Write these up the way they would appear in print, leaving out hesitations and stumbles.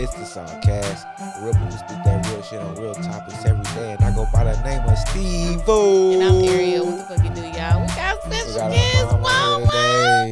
It's the SawCast. Real people speak that real shit on real topics every day. And I go by the name of Stevo. And I'm Ariel. What the fuck you do, y'all? We got special guest, our mama Momma.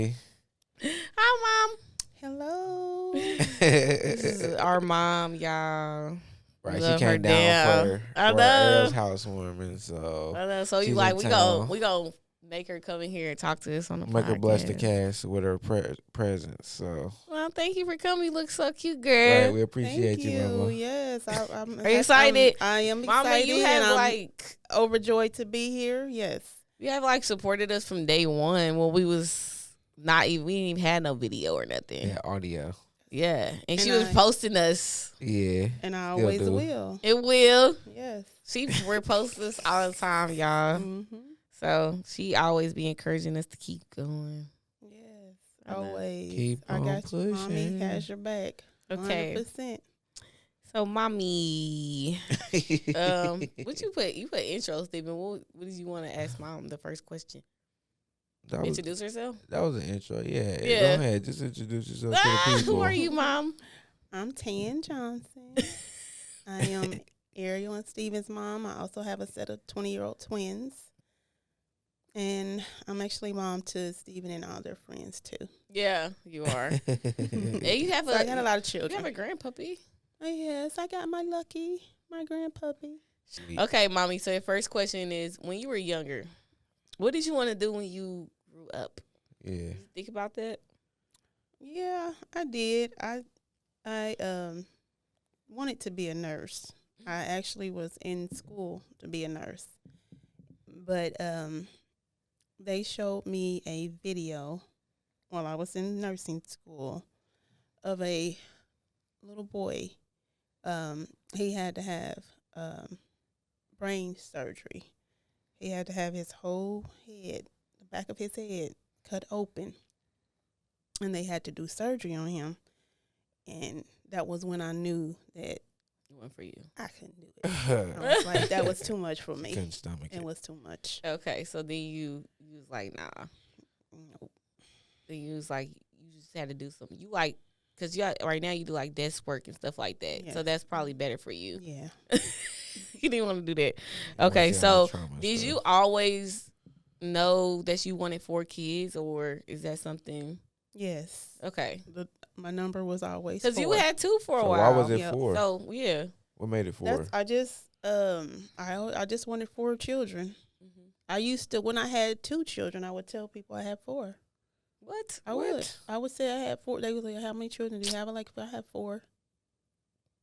here Hi, Mom. Hello. This is our mom, y'all. Right, Love she came her down down. for I know. Ariel's housewarming. So I know. So you she's like in we town. go make her come in here and talk to us on the Make podcast. her bless the cast with her presence. So Well, thank you for coming. You look so cute, girl. right, we appreciate Thank you, Mama. Yes, I'm. Are you excited? I am Mama, excited. you have and I'm like overjoyed to be here. Yes. you have like supported us from day one when we was not even we didn't even have no video or nothing. Yeah, audio. Yeah. And she And was posting us. Yeah. And I Still always do. will. It will. Yes. She reposts us all the time, y'all. Mm-hmm. So she always be encouraging us to keep going. Yes. I know. Always. Keep I on got you, mommy. pushing. Has your back. Okay. 100%. So mommy, what you put? You put intro, Stephen. What did you want to ask Mom? The first question. That was, Introduce herself. that was an intro. Yeah. Yeah. Go ahead. Just introduce yourself to the people. Who are you, Mom? I'm Tan Johnson. I am Ariel and Steven's mom. I also have a set of 20-year-old twins. And I'm actually mom to Steven and all their friends, too. Yeah, you are. And you have So I got a lot of you children. have a grandpuppy. Oh, yes, I got my Lucky, my grandpuppy. Sweet. Okay, mommy. So your first question is: when you were younger, what did you want to do when you grew up? Yeah. Did you think about that? Yeah, I did. I wanted to be a nurse. I actually was in school to be a nurse. But they showed me a video while I was in nursing school of a little boy. He had to have brain surgery. He had to have his whole head, the back of his head, cut open. And they had to do surgery on him. And that was when I knew that It went for you. I couldn't do it. I was like, that was too much for me. Couldn't stomach It it. was too much. Okay, so then you was like, nah. Nope. Then you was like, you just had to do something. You like, cause you right now you do like desk work and stuff like that. Yes. So that's probably better for you. Yeah. You didn't want to do that. Once Okay, you have so trauma and did stuff. you always know that you wanted 4 kids, or is that something? Yes. Okay, My number was always because you 4. had 2 for a So while. why was it Yep. 4? So yeah. What made it 4? That's, I just wanted 4 children. Mm-hmm. I used to, when I had 2 children, I would tell people I had 4. What? I would say I had 4. They was like, how many children do you have? I'm like, I have 4.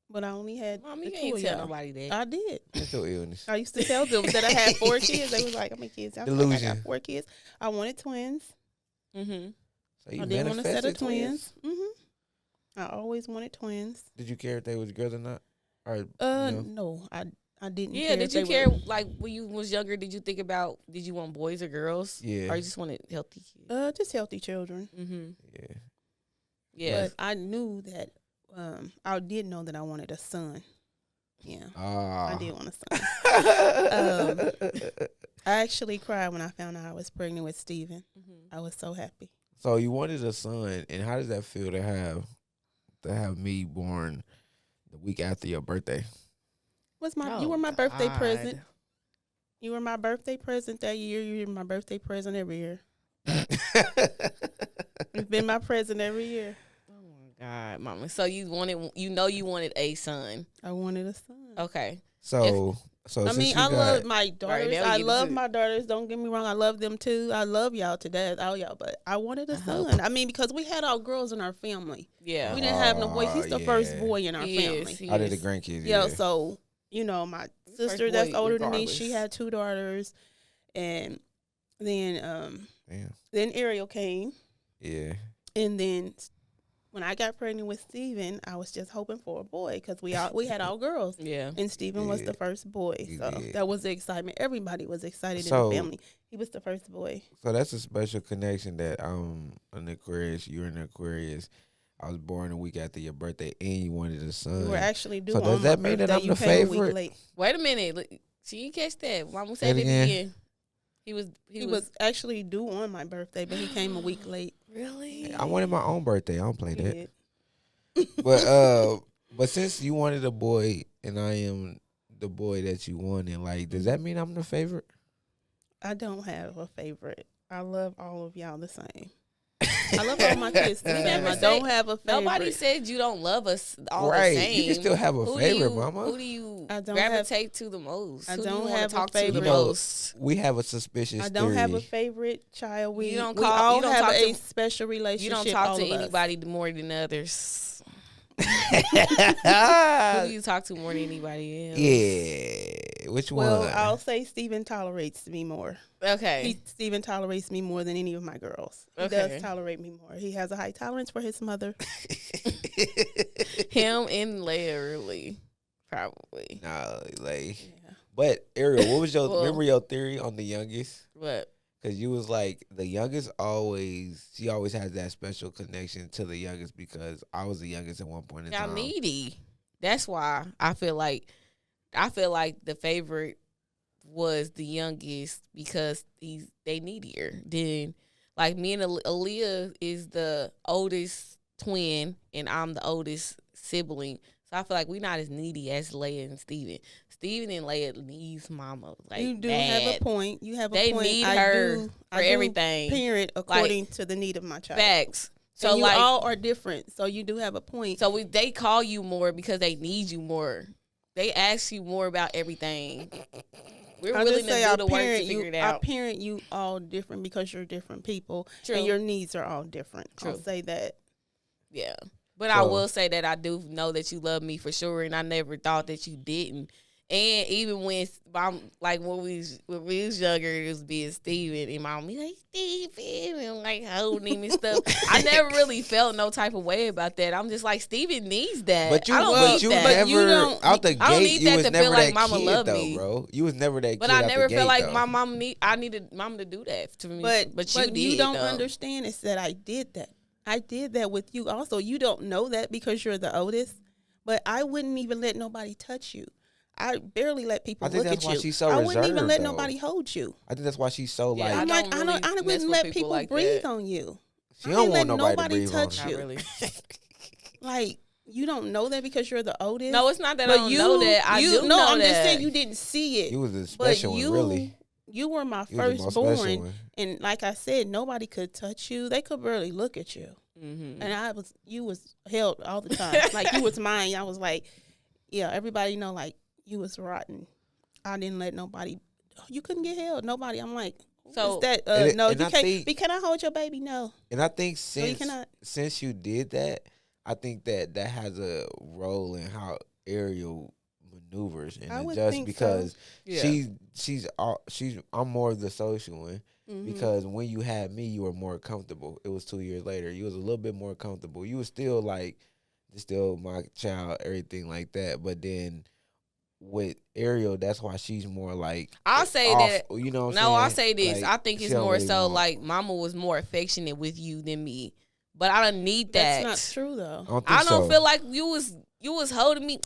But I only had Mom, the you 2 ain't of tell y'all. nobody that. I did. Mental illness. I used to tell them that I had 4 kids. They was like, how many kids? I was like, I Delusion. got 4 kids. I wanted twins. Mm-hmm. So you I didn't want a set manifested of twins. I always wanted twins. Did you care if they was girls or not? Or No, I didn't. Yeah, care did if you they care, were- like, when you was younger, did you think about, did you want boys or girls? Yeah. Or you just wanted healthy kids? Just healthy children. Mm-hmm. Yeah. Yeah. But I knew that. I did know that I wanted a son. Yeah, I did want a son. I actually cried when I found out I was pregnant with Steven. Mm-hmm. I was so happy. So you wanted a son, and how does that feel to have me born the week after your birthday? You were my birthday God. present. You were my birthday present that year. You were my birthday present every year. You've been my present every year. Oh my God, Mama. So you wanted a son. I wanted a son. Okay. So I since mean, you I got, love my daughters. now we I get love into- my daughters. Don't get me wrong. I love them too. I love y'all to death, all y'all. But I wanted a hope. son. I mean, because we had all girls in our family. Yeah. We didn't have no boys. He's the first yeah. boy in our He family. is, he out of the is. grandkids, Yeah. yeah. So my First sister that's boy, older than me, regardless. she had 2 daughters, and then Damn. then Ariel came, Yeah. and then when I got pregnant with Steven, I was just hoping for a boy because we had all girls. Yeah. And Steven was Yeah. the first boy. You So did. that was the excitement. Everybody was excited So- in the family. He was the first boy. So that's a special connection that I'm an Aquarius, you're an Aquarius. I was born a week after your birthday, and you wanted a son. You were actually due So on does my that mean that birthday. I'm You the came a week favorite? late. Wait a minute. Look, she didn't catch that. Mama Say said it it again. again. He was actually due on my birthday, but he came a week late. really. I wanted my own birthday. I don't play He that. did. But But since you wanted a boy and I am the boy that you wanted, like, does that mean I'm the favorite? I don't have a favorite. I love all of y'all the same. I love all my kids the same. I don't have a favorite. Nobody said you don't love us all Right. the same. You can still have a favorite, mama. Who do you I don't gravitate to the most? I Who do don't you want have to a talk to favorite. the most? We have a suspicious I don't theory. have a favorite child. We You don't we call- all you don't have talk a to- special You relationship. don't talk all to of us. anybody more than others. Who do you talk to more than anybody else? Yeah. Which one? Well, I'll say Steven tolerates me more. Okay. Steven tolerates me more than any of my girls. He Okay. does tolerate me more. He has a high tolerance for his mother. Him and Leia, really. Probably. Nah, like. Yeah. But Ariel, what was your Well- remember your theory on the youngest? But Because you was like the youngest she always has that special connection to the youngest because I was the youngest at one point in y'all time. needy. That's why I feel like the favorite was the youngest because they needier. Then like me and Aaliyah is the oldest twin and I'm the oldest sibling. So I feel like we're not as needy as Leia and Steven. Steven and Leia needs mama. Like You do bad. have a point. You have a They point. need I her do, for I do everything. Parent according to the need of my child. Facts. So So you like all are different. So you do have a point. so they call you more because they need you more. They ask you more about everything. We're I'll willing just say to I do the work to parent figure you. it I out. parent you all different because you're different people, True. and your needs are all different. I'll True. say that. Yeah. But I will say that I do know that you love me for sure, and I never thought that you didn't. And even when when we was younger, it was being Steven, and mom be like Steven and like holding him and stuff. I never really felt no type of way about that. I'm just like Steven needs that. But you, I don't but need you that. never you don't- out the I don't gate. need You that was to never feel like that mama kid love though, me. bro. You was never that But kid. I out never the felt gate, like though. my mom I needed mom to do that to me. But you did don't though. understand is that I did that. I did that with you. Also, you don't know that because you're the oldest. But I wouldn't even let nobody touch you. I barely let people I think look that's at why you. she's so I wouldn't even reserved, let though. nobody hold you. I think that's why she's so Yeah, like. I'm I like, don't really I mess wouldn't with let people people like breathe that. on you. she I don't didn't want let nobody to nobody breathe touch on Not you. really. Like, you don't know that because you're the oldest. No, it's not that I But don't know that. I do know I'm that. just saying you didn't see it. You was the but special you, one, really. You were my You was the most special firstborn, one. and like I said, nobody could touch you. They could barely look at you. Mm-hmm. And you was held all the time. Like you was mine. I was like, yeah, everybody know like you was rotten. I didn't let nobody. You couldn't get held. Nobody. I'm like, So- is that And no? and You I can't. think- Can I hold your baby? No. And I think you cannot. since you did that, I think that has a role in how Ariel maneuvers and I would adjusts think so. because Yeah. I'm more of the social one. Mhm. Because when you had me, you were more comfortable. It was 2 years later. You was a little bit more comfortable. You was still like, still my child, everything like that. But then with Ariel, that's why she's more like. I'll say off, that. You know what I'm No, saying? I'll say this. Like, I think she it's don't more really so want- like mama was more affectionate with you than me. But I don't need that. That's not true though. I don't feel like you was holding me.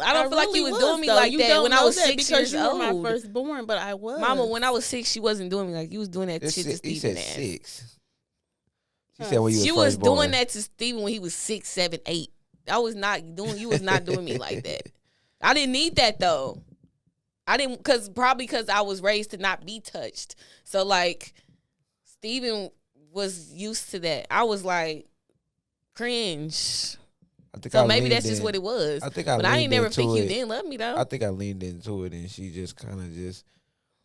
I don't feel like you was doing me like you that don't when I know was that 6 because years you were old. my firstborn, but I was. Mama, when I was 6, she wasn't doing me like you was doing that shit to He Steven. said 6. She Huh. said when you She was was firstborn. doing that to Steven when he was 6, 7, 8. I was not doing. You was not doing me like that. I didn't need that though. I didn't probably because I was raised to not be touched. So like, Steven was used to that. I was like, cringe. I think So I maybe leaned that's just in. what it was. I think I but I ain't leaned never into think you it. didn't love me though. I think I leaned into it, and she just kind of just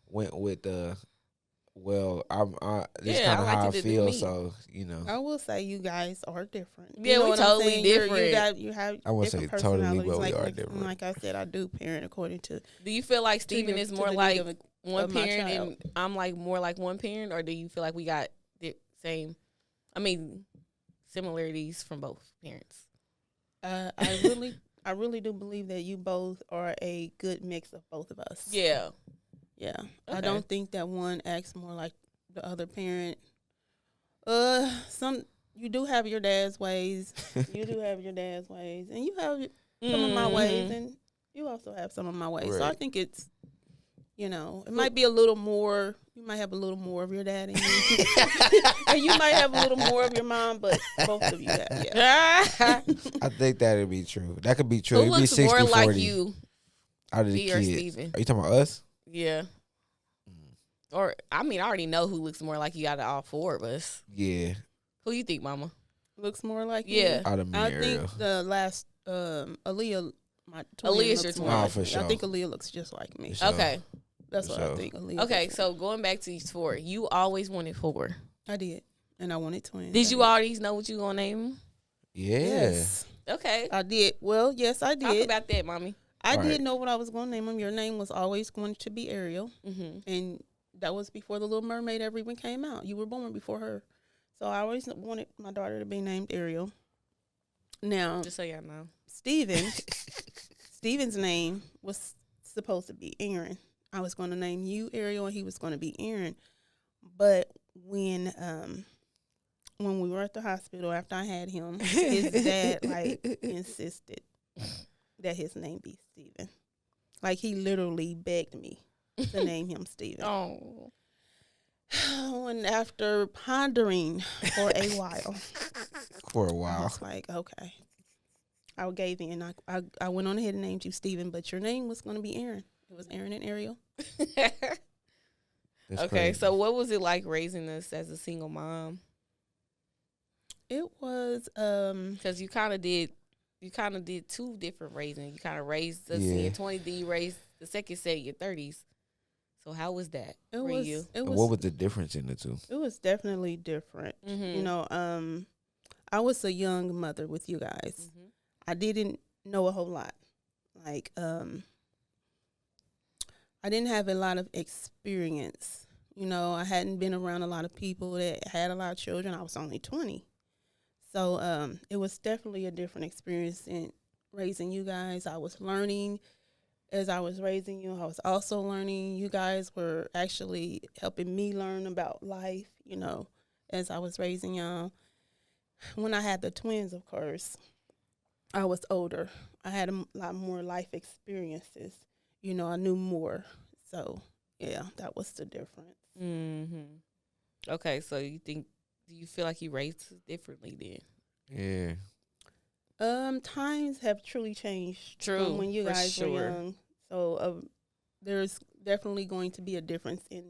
went with the. Well, this Yeah, kind of I like how I to do feel. me. So you know, I will say you guys are different. Yeah, you know we what I'm totally saying? different. You have I wouldn't different say totally, personalities. but we like, are like, different. Like I said, I do parent according to. Do you feel like Steven your- is to more the need like of one of my parent child. and I'm like more like one parent, or do you feel like we got the same? I mean, similarities from both parents. I really do believe that you both are a good mix of both of us. Yeah. Yeah. Okay. I don't think that one acts more like the other parent. You do have your dad's ways. You do have your dad's ways, and you have some of my ways, Mhm. and you also have some of my ways. So I Right. think it's, it might be a little more You might have a little more of your dad in you. And you might have a little more of your mom, but both of you have, yeah. I think that'd be true. That could be true. Who It'd be looks 60, more 40 like you, out of the me or kids. Steven? Are you talking about us? Yeah. Or, I mean, I already know who looks more like you out of all four of us. Yeah. Who you think, Mama? Looks more like Yeah. me. Out of me, I Ariel. think the last Aaliyah, my twin, Aaliyah's looks your more twin. like for me. sure. I think Aaliyah looks just like me. For sure. Okay. That's what I So- think. Aaliyah. Okay, looks so going back to these four, you always wanted four. like. I did, and I wanted twins. Did I you already know what you gonna name them? Yeah. Yes, Okay. I did. Well, yes, I Talk did. about that, Mommy. I Right. did know what I was going to name him. Your name was always going to be Ariel, Mm-hmm. and that was before the Little Mermaid ever even came out. You were born before her, so I always wanted my daughter to be named Ariel. Now, Just so y'all know. Steven's name was supposed to be Aaron. I was going to name you Ariel, and he was going to be Aaron. But when we were at the hospital after I had him, his dad insisted that his name be Steven. Like, he literally begged me to name him Steven. Oh. And after pondering for a while, For a I while. was like, okay. I gave in. I went on ahead and named you Steven, but your name was going to be Aaron. It was Aaron and Ariel. That's Okay, crazy. so what was it like raising us as a single mom? It was Because you kind of did two different raising. You kind of raised us in Yeah. your 20s, then you raised the second set in your 30s. So how was that for you? it And was what was the difference in the two? it was definitely different. Mhm. You know, I was a young mother with you guys. Mhm. I didn't know a whole lot. Like, I didn't have a lot of experience. You know, I hadn't been around a lot of people that had a lot of children. I was only 20. So it was definitely a different experience in raising you guys. I was learning as I was raising you. I was also learning. You guys were actually helping me learn about life, you know, as I was raising y'all. When I had the twins, of course, I was older. I had a lot more life experiences. You know, I knew more. So, yeah, that was the difference. Mhm. Okay, so do you feel like you raised us differently then? Yeah. Times have truly changed True, from when you for guys sure. were young. So, there's definitely going to be a difference in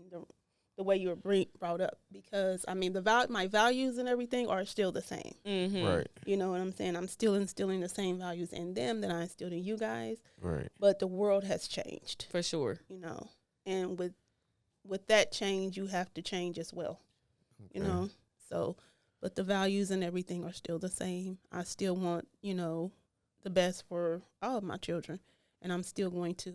the way you were brought up, because I mean my values and everything are still the same. Mm-hmm. Right. You know what I'm saying? I'm still instilling the same values in them that I instilled in you guys, Right. but the world has changed. For sure. You know, and with that change, you have to change as well. You Okay. know, so but the values and everything are still the same. I still want, you know, the best for all of my children, and I'm still going to,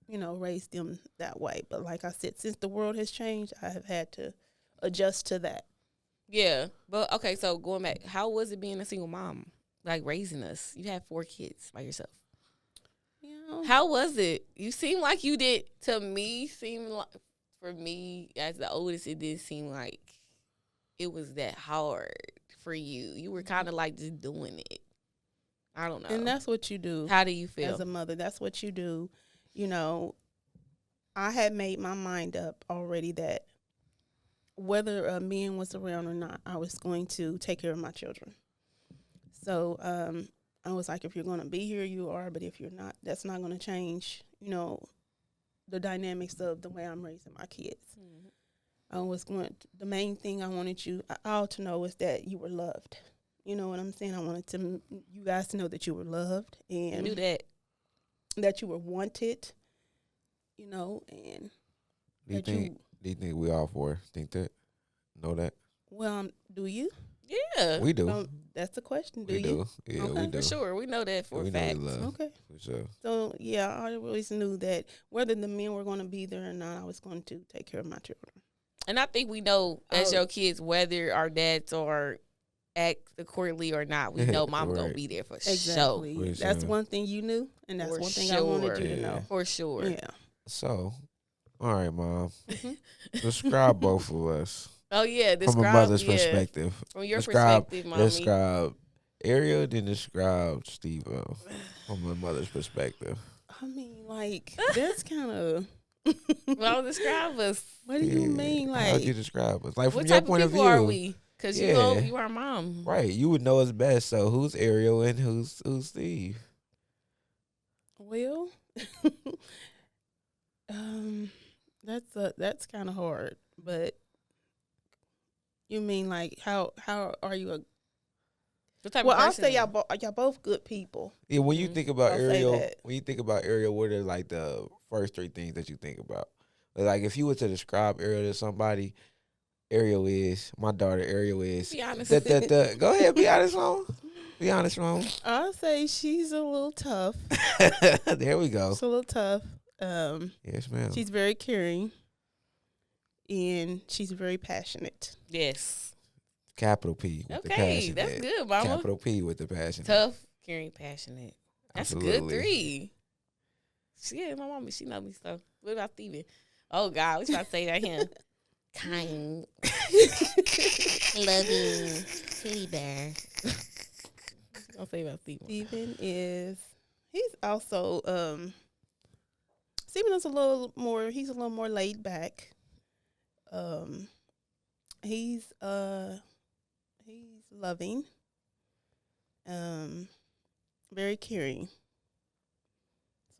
you know, raise them that way. But like I said, since the world has changed, I have had to adjust to that. Yeah. But okay, so going back, how was it being a single mom? Like raising us? You had 4 kids by yourself. You know, How was it? You seem like you did. To me, for me as the oldest, it did seem like it was that hard for you. You were kind of like just doing it. I don't know. and that's what you do. How do you feel? As a mother, that's what you do. You know, I had made my mind up already that whether a man was around or not, I was going to take care of my children. So I was like, if you're going to be here, you are. But if you're not, that's not going to change, you know, the dynamics of the way I'm raising my kids. Mhm. The main thing I wanted you all to know is that you were loved. You know what I'm saying? I wanted you guys to know that you were loved I and knew that. that you were wanted, you know, and Do you that think? Do you think we all 4 think that? Know that? do you? Yeah. We do. That's the question. Do we you? do. Yeah, Okay. we do. For sure. We know that for we a know we fact. love. Okay. For sure. So, yeah, I always knew that whether the men were going to be there or not, I was going to take care of my children. And I think we know as Oh. your kids, whether our dads are act accordingly or not, we know mom gonna Right. be there for Exactly. For That's sure. one thing you knew, and that's For one thing I wanted you sure. to know. sure. For sure. Yeah. So, all right, Mom. Mhm. Describe both of us Oh yeah, from describe a mother's yeah, perspective. From your Describe- perspective, mommy. Describe Ariel, then describe Stevo from a mother's perspective. I mean, like, that's kind of Well, describe us. What do you mean? How'd Like, you describe us? Like, from What your type of point of people view. are we? Because you are mom. Right. You would know us best. So who's Ariel and who's Steve? well, that's kind of hard. But you mean like how are you a? What type Well, of I'll person say are y'all both good people. Yeah, when you think about I'll say Ariel, that. what are like the first three things that you think about? Like if you were to describe Ariel to somebody, Ariel is my daughter. Ariel is. Be honest. Go ahead, be honest, Mom. Be honest, Mom. I'll say she's a little tough. There we go. She's a little tough. Yes, ma'am. She's very caring, and she's very passionate. Yes. Capital P with the Okay, passion. that's good, mama. Capital P with the passion. Tough, caring, passionate. That's a good Absolutely. 3. Yeah, my mama, she know me so. What about Steven? Oh God, we try to say that him. Kind, loving, teddy bear. Don't say about Steven. He's also Steven is a little more laid back. He's loving, very caring.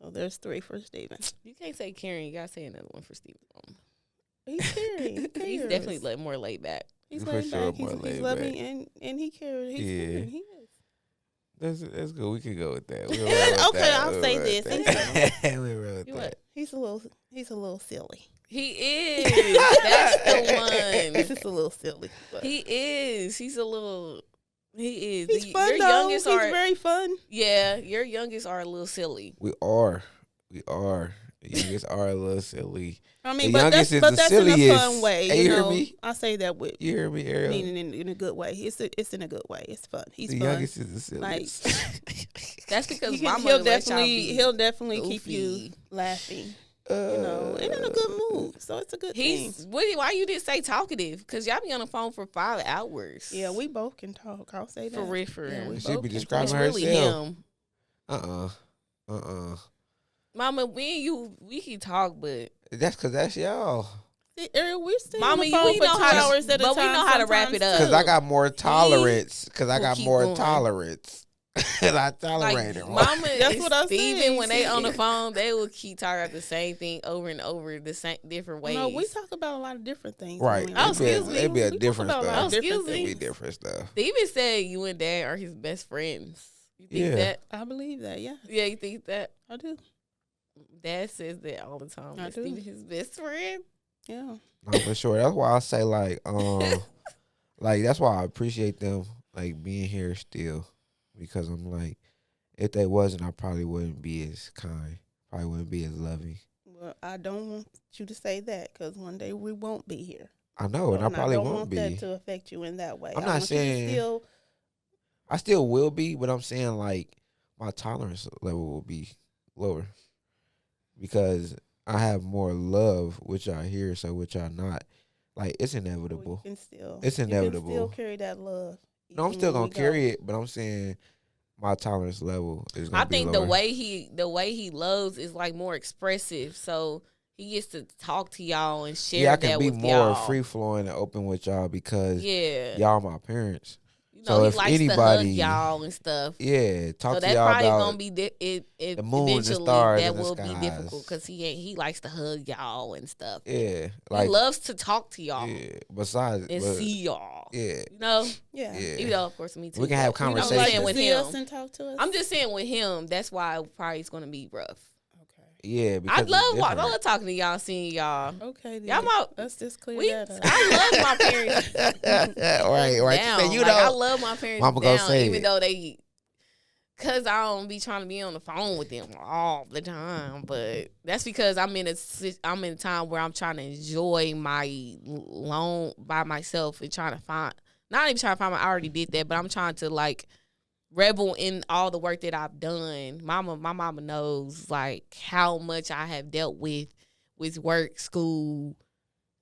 So there's 3 for Steven. You can't say caring. You gotta say another one for Steven. He's caring. He He's cares. definitely more laid back. He's For laid sure back. more He's laid loving back. and he cares. He's Yeah. caring. He is. That's good. We can go with that. Okay, I'll say this. We roll with You that. what? He's a little silly. He is. That's the He's one. just a little silly. But He is. He's a little. He is. he's fun Your though. youngest He's are. very fun. Yeah, your youngest are a little silly. We are. The youngest are a little silly. I mean, The but youngest is the that's in a silliest. fun way. Hey, You you hear know, me? I say that with You hear me, Ariel? meaning in a good way. It's in a good way. It's fun. He's The fun. youngest is the Like silliest. That's because you can- mama he'll let y'all definitely be keep you goofy. laughing. You know, and in a good mood. So it's a good thing. Why you didn't say talkative? Because y'all be on the phone for 5 hours. Yeah, we both can talk. I'll say that. For real, for Yeah, real. we She both be can describing It's talk. really herself. him. Mama, we can talk, but That's because that's y'all. See, Ariel, we're still Mama, on the you phone we for know 2 how to- hours at a time. but we know how to wrap it sometimes, up. Because I got more tolerance. Because I will got keep more going. tolerance. I tolerate it. Mama, That's and what I Steven, said. when they on the phone, they will keep talking about the same thing over and over, the same different ways. No, we talk about a lot of different things. Right. when we- Oh, excuse me. It'd be a We talk different about a lot stuff. of different Excuse me. It'd be things. different stuff. Steven said you and Dad are his best friends. You think Yeah. that? I believe that. Yeah, Yeah, you think that? I do. Dad says that all the time. I Is do. Steven his best friend? Yeah. No, for sure. That's why I say like that's why I appreciate them like being here still, because I'm like, if they wasn't, I probably wouldn't be as kind. Probably wouldn't be as loving. Well, I don't want you to say that because one day we won't be here. I know, and I probably don't won't want be. that to affect you in that way. I'm I not want you to saying- still, I still will be, but I'm saying like my tolerance level will be lower because I have more love, which I hear, so which I not. Like it's inevitable. you can still, It's you can inevitable. still carry that love. No, I'm even still when gonna we carry go. it, but I'm saying my tolerance level is gonna I be think lower. the way he loves is like more expressive. So he gets to talk to y'all and share I that can be with more y'all. free flowing and open with y'all because Yeah. y'all my parents. You So know, he if likes to anybody- hug y'all and stuff. Yeah, talk So to that y'all probably about gonna be the moon, the eventually stars, that and the will be skies. difficult because he likes to hug y'all and stuff. yeah, He like loves to talk to y'all yeah. Besides, and but, see y'all. yeah, You know, Yeah. yeah. even though of course me too. We can have but, you know, I'm conversations. saying with see him. us and talk to us. I'm just saying with him. That's why probably it's gonna be rough. okay. Yeah, because I it's love different. talking to y'all, seeing y'all. Okay, then. Y'all my- Let's just clear We, that up. I love my parents. right. Down. So you Like, I know, love my parents Mama gonna down, say even it. though they, cause I don't be trying to be on the phone with them all the time. But that's because I'm in a time where I'm trying to enjoy my loan by myself and trying to find, not even trying to find. I already did that, but I'm trying to like revel in all the work that I've done. My mama knows like how much I have dealt with work, school,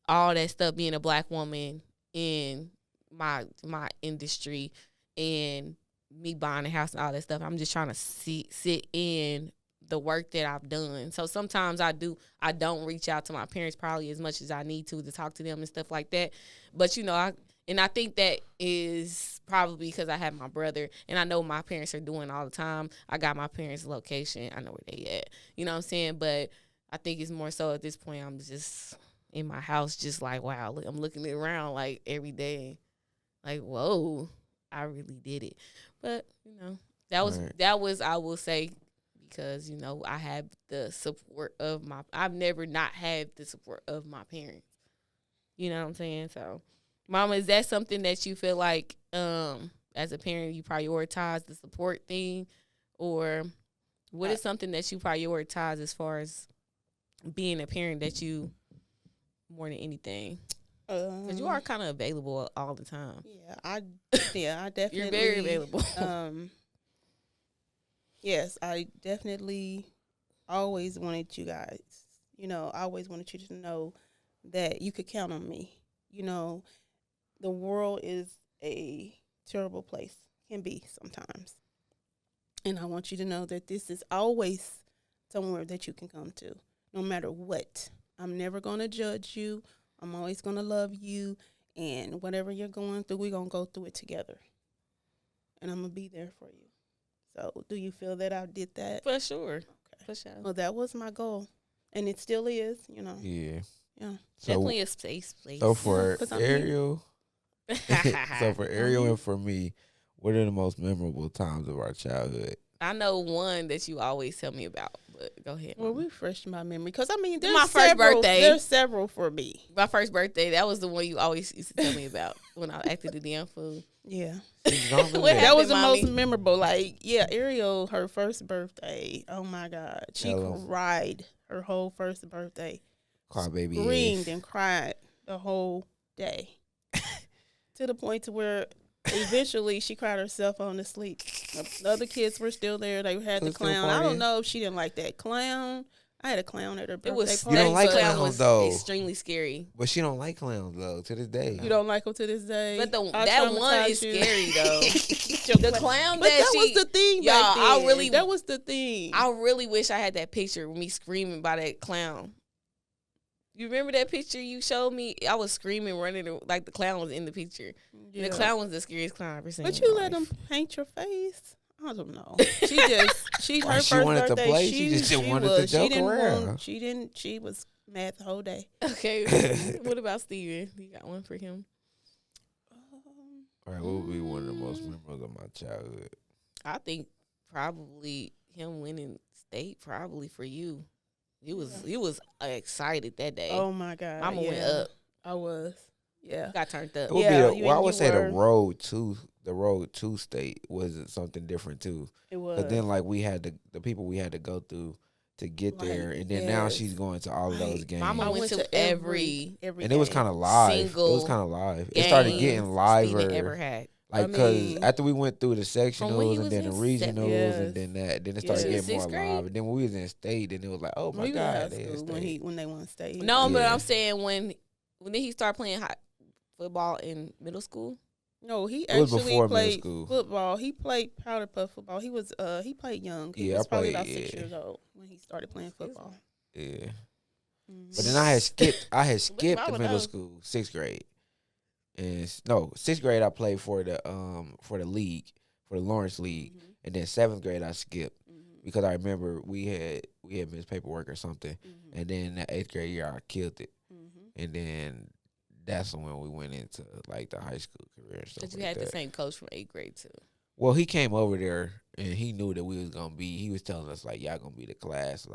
all that stuff. Being a Black woman in my industry and me buying a house and all that stuff. I'm just trying to sit in the work that I've done. So sometimes I don't reach out to my parents probably as much as I need to talk to them and stuff like that. But I think that is probably because I have my brother and I know my parents are doing all the time. I got my parents' location. I know where they at. You know what I'm saying? But I think it's more so at this point I'm just in my house just like, wow, look, I'm looking around like every day. Like, whoa, I really did it. But, that was I will say, because, I have the support of I've never not had the support of my parents. You know what I'm saying? So, Mama, is that something that you feel like, as a parent, you prioritize the support thing? Or what is something that you prioritize as far as being a parent that you, more than anything? Because you are kind of available all the time. I definitely. You're very available. Yes, I definitely always wanted you guys. I always wanted you to know that you could count on me. The world is a terrible place, can be sometimes. And I want you to know that this is always somewhere that you can come to, no matter what. I'm never going to judge you. I'm always going to love you. And whatever you're going through, we're going to go through it together. And I'm going to be there for you. So do you feel that I did that? For sure. Okay. For sure. Well, that was my goal. And it still is, Yeah. Yeah. So, definitely a safe place. So for Ariel, and for me, what are the most memorable times of our childhood? I know one that you always tell me about, but go ahead. Well, refresh my memory, because there's my first birthday. There's several for me. My first birthday, that was the one you always used to tell me about when I acted the damn fool. Yeah, that was the most memorable. Ariel, her first birthday. Oh my God, she cried her whole first birthday. Cry baby, screamed and cried the whole day, to the point to where eventually she cried herself on to sleep. The other kids were still there. They had the clown. I don't know if she didn't like that clown. I had a clown at her birthday party. You don't like clowns though. Extremely scary. But she don't like clowns though to this day. You don't like them to this day. But that one is scary though. The clown but that was the thing. Y'all, that was the thing. I really wish I had that picture of me screaming by that clown. You remember that picture you showed me? I was screaming, running like the clown was in the picture. Yeah. The clown was the scariest clown I've ever seen. But you let him paint your face? I don't know. Her first wanted birthday, to play. She just didn't want to joke around. She was mad the whole day. Okay. What about Steven? You got one for him? All right, what would be one of the most memorable of my childhood? I think probably him winning state. Probably for you. You was excited that day. Oh my God! Mama went up. I was. Yeah. Got turned up. It would be I would say the road to state was something different too. It was. But then we had the people we had to go through to get there, and then now she's going to all of those games. Mama went to every and it was kind of live. It was kind of live. It started getting liver. Ever had. Because after we went through the sectionals and then the regionals and then it started getting more live. And then when we was in state, then it was like, oh my God, when they won state. No, but I'm saying when did he start playing football in middle school? No, he actually played football. He played powder puff football. He was he played young. He was probably about 6 years old when he started playing football. Yeah. But then I had skipped the middle school, 6th grade. And 6th grade I played for the league, for the Lawrence League, and then 7th grade I skipped because I remember we had missed paperwork or something, and then that 8th grade year I killed it, and then that's when we went into the high school career and stuff. But you had the same coach from 8th grade too. Well, he came over there and he knew that we was gonna be. He was telling us y'all gonna be the class.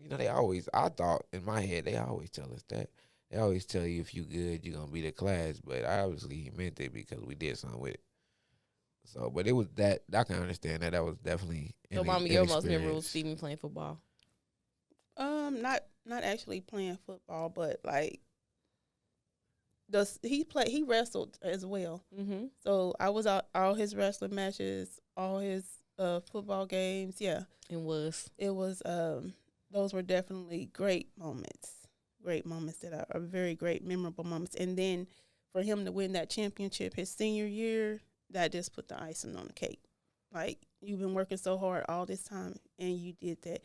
They always. I thought in my head they always tell us that. They always tell you if you good, you're going to be the class. But obviously he meant it because we did something with it. So, but it was that, I can understand that. That was definitely So, Mama, your most memorable Steven playing football? Not actually playing football, but he wrestled as well. Mm-hmm. So, I was out all his wrestling matches, all his football games. Yeah. It was, those were definitely great moments. Great moments that are very great, memorable moments. And then for him to win that championship his senior year, that just put the icing on the cake. You've been working so hard all this time, and you did that.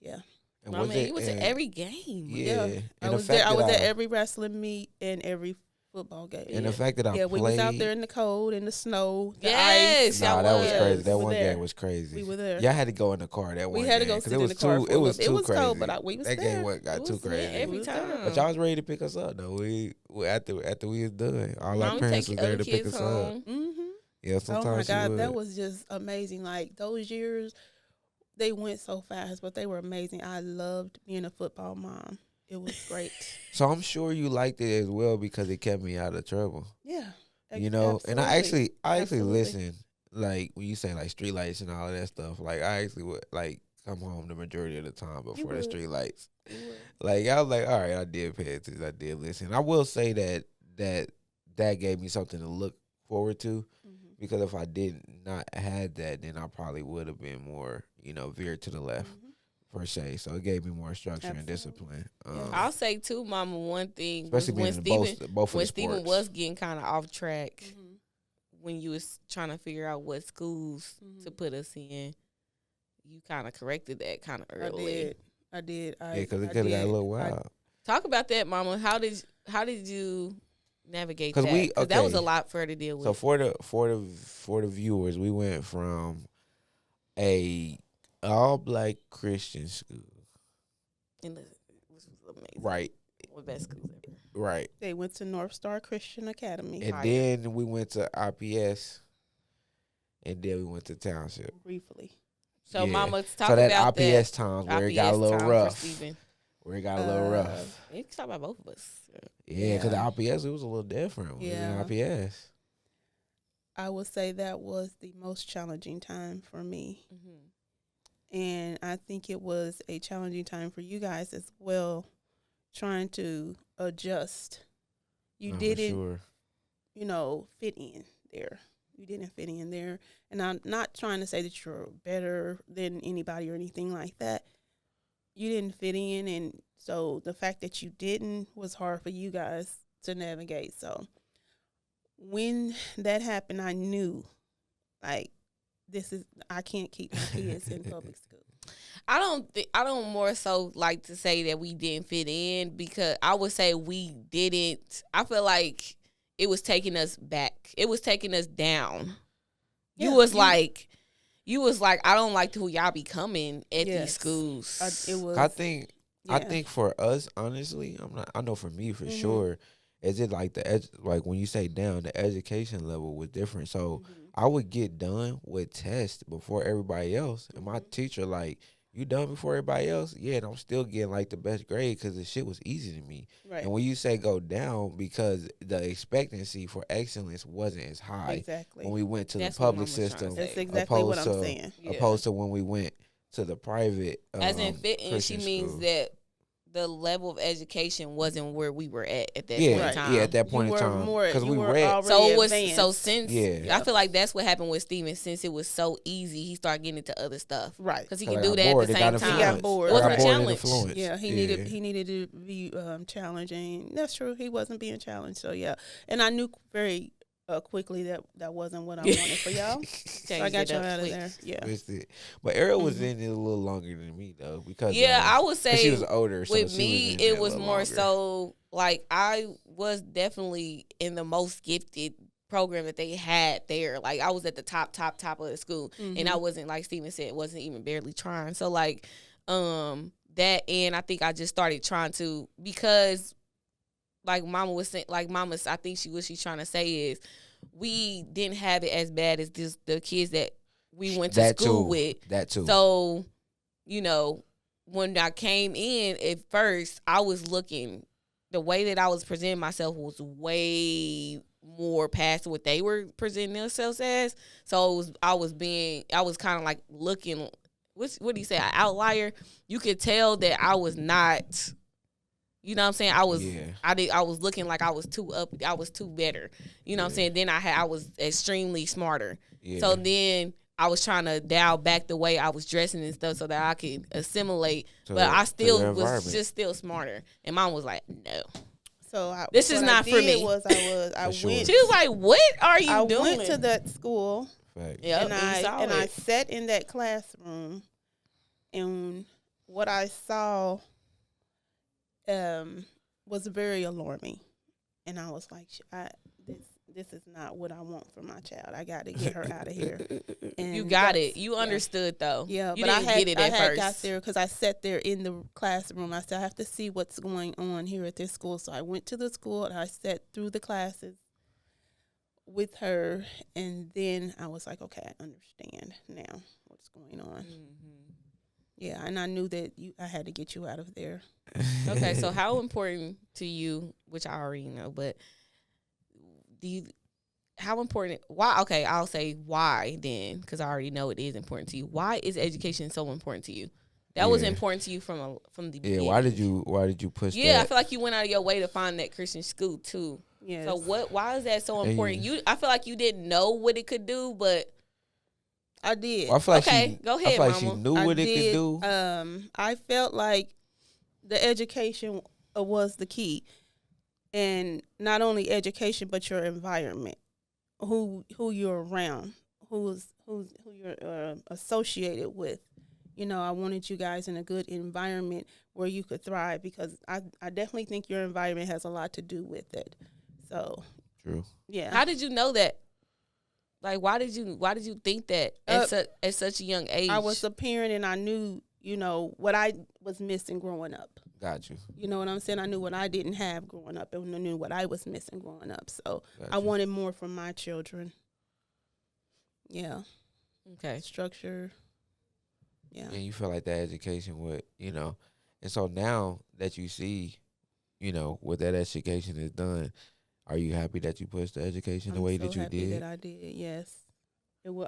Yeah. And I was mean, it? he was at and- every game. Yeah. I And the was there. fact I was that at every wrestling meet and every football game. And the fact that I yeah, we was out played. there in the cold, in the snow, the Yes, ice. Nah, y'all that was was. crazy. That We were one there. game was crazy. We were there. Y'all had to go in the car that one We had to game, go 'cause sit in the car for a It was little bit. too It was cold, crazy. but we was that there. game got It too was lit crazy. every We was there. time. But y'all was ready to pick us up though. We after we was done. All our Mom parents take was there other to pick kids us up. home. Mm-hmm. Yeah, Oh sometimes my she God, would. that was just amazing. Like those years, they went so fast, but they were amazing. I loved being a football mom. It was great. So I'm sure you liked it as well because it kept me out of trouble. Yeah, You know, and I actually Absolutely. listen. Like when you say like street lights and all of that stuff, like I actually would like come home the majority of the time before the would. street lights. You would. Like I was like, all right, I did pay attention. I did listen. I will say that gave me something to look forward to, Mhm. because if I did not had that, then I probably would have been more, veered to the left Mhm. per se. So it gave me more structure and Absolutely. discipline. Yeah. I'll say too, Mama. One thing was Especially when being in Steven both of when the Steven sports. was getting kind of off track Mhm. when you was trying to figure out what schools to Mhm. put us in. You kind of corrected that kind of I early. did. Yeah, because it could have got a little wild. Talk about that, Mama. How did you navigate 'Cause that? Because that was a okay. lot for her to deal with. So for the viewers, we went from a all black Christian school, And which was amazing. right? One of the best schools ever. Right. They went to North Star Christian Academy. And Fire. then we went to IPS, and then we went to Township. Briefly. So, Yeah. Mama, talk So that about IPS times where it got a little time for rough. Steven. Where it got a little rough. You can talk about both of us. Yeah, because Yeah. the IPS, it was a little different. When Yeah. it was in IPS. I would say that was the most challenging time for me. Mm-hmm. And I think it was a challenging time for you guys as well, trying to adjust. You No, for didn't, sure. fit in there. You didn't fit in there. And I'm not trying to say that you're better than anybody or anything like that. You didn't fit in. And so the fact that you didn't was hard for you guys to navigate. So when that happened, I knew, like, I can't keep my kids in public school. I don't more so like to say that we didn't fit in, because I would say we didn't. I feel like it was taking us back. It was taking us down. You was like, I don't like who y'all becoming at these Yes. schools. It was. I think yeah. I think for us, honestly, I know for me for Mhm. sure, is it like like when you say down, the education level was different. So Mhm. I would get done with tests before everybody else, and my Mhm. teacher like, you done before everybody else? Yeah, and I'm still getting like the best grade because the shit was easy to me. Right. And when you say go down, because the expectancy for excellence wasn't as high Exactly. when we went to That's the what public Mom was trying to system, say. That's exactly what I'm opposed to- saying. Yeah. opposed to when we went to the private. As in fit in, she Christian means school. that the level of education wasn't where we were at that Yeah, point in time. yeah, at that point You in were time, more- because you we were read. already So it was advanced. since Yeah. I feel like that's what happened with Steven. Since it was so easy, he started getting into other stuff Right. because he Cause can I do got that at bored, the it same got time. He got influenced. bored. It I wasn't got a bored and challenge. influenced. Yeah, he needed to be challenged, and that's true. He wasn't being challenged, so yeah. And I knew very quickly that wasn't what I wanted for y'all. So I Changed got it y'all up out of quick. there. Yeah. Missed it. But Ariel was Mhm. in it a little longer than me though, because Yeah, I would 'cause say she was older. So with she me, was in it a was little more longer. so like I was definitely in the most gifted program that they had there. Like I was at the top of the school, and I wasn't, like Steven said, wasn't even barely trying. So like that, and I think I just started trying to, because like Mama was saying, like Mama's, I think what she's trying to say is we didn't have it as bad as the kids that we went to That school too. with. That too. So, when I came in at first, I was looking, the way that I was presenting myself was way more past what they were presenting themselves as. So I was kind of like looking, what do you say, an outlier? You could tell that I was not, you know what I'm saying? I was looking like I was too up, I was too better. You know what I'm saying? Then I was extremely smarter. Yeah. So then I was trying to dial back the way I was dressing and stuff so that I could assimilate, but I still was just still smarter. And Mom was like, "No, So this is not for me." I For sure. went. She was like, "What are you I doing?" went to that school, Fact. Yep, and you saw I it. sat in that classroom, and what I saw was very alarming, and I was like, this is not what I want for my child. I got to get her out of here. And you got it. You understood though. Yeah, you but didn't get it at first. Got there because I sat there in the classroom. I said, I have to see what's going on here at this school. So I went to the school and I sat through the classes with her, and then I was like, okay, I understand now what's going on. Mm-hmm. Yeah, and I knew that I had to get you out of there. Okay, so how important to you, which I already know, but how important, why, okay, I'll say why then, because I already know it is important to you. Why is education so important to you? That was important to you from the beginning. Why did you push that? Yeah, I feel like you went out of your way to find that Christian school too. Yes. So why is that so important? I feel like you didn't know what it could do, but I did. Well, I feel like go ahead, I feel like Mama. she knew what it could do. I felt like the education was the key, and not only education but your environment, who you're around, who you're associated with. You know, I wanted you guys in a good environment where you could thrive, because I definitely think your environment has a lot to do with it. So true. Yeah. How did you know that? Like, why did you think that at such a young age? I was a parent and I knew, what I was missing growing up. Got you. You know what I'm saying? I knew what I didn't have growing up, and I knew what I was missing growing up. So I wanted more from my children. Yeah. Okay. Structure. Yeah. And you feel like that education would, and so now that you see, what that education is done, are you happy that you pushed the education the way that you did? I'm so happy that I did, yes.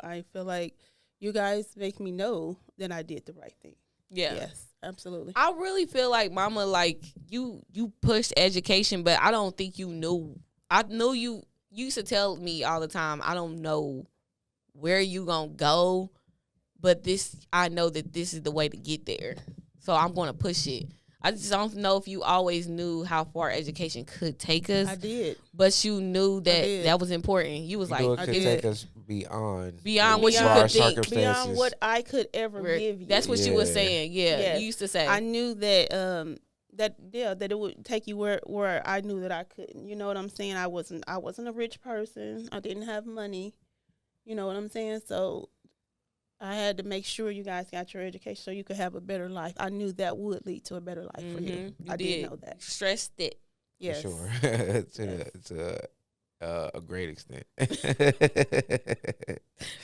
I feel like you guys make me know that I did the right thing. Yeah. Yes, absolutely. I really feel like, Mama, like you pushed education, but I don't think you knew. I knew you used to tell me all the time, I don't know where you gonna go, but I know that this is the way to get there. So I'm gonna push it. I just don't know if you always knew how far education could take us. I did. But you knew that was important. You was like, it could take us beyond what you could think. Beyond what I could ever give you. That's what you were saying. Yeah. Yes. You used to say. I knew that that it would take you where I knew that I couldn't. You know what I'm saying? I wasn't a rich person. I didn't have money. You know what I'm saying? So I had to make sure you guys got your education so you could have a better life. I knew that would lead to a better life for you. I did know that. Stressed it. Yes. For sure. to a great extent.